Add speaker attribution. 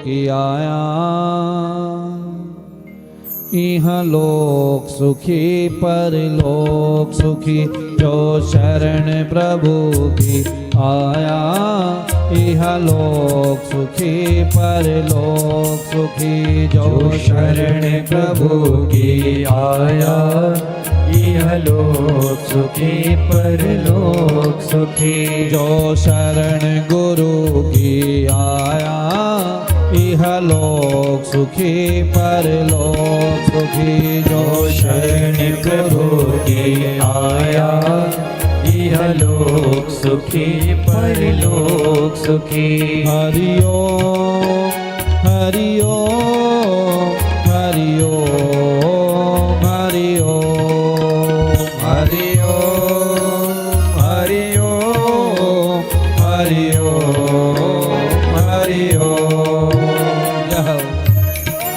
Speaker 1: की आया, इह लोक सुखी परलोक सुखी, जो शरण प्रभु की आया, इह लोक सुखी परलोक सुखी, जो शरण प्रभु की आया,
Speaker 2: इह लोक सुखी परलोक सुखी,
Speaker 1: जो शरण गुरु की आया, इह लोक सुखी परलोक सुखी, जो शरण
Speaker 2: प्रभु की आया, इह लोक सुखी परलोक सुखी।
Speaker 1: हरि ओम।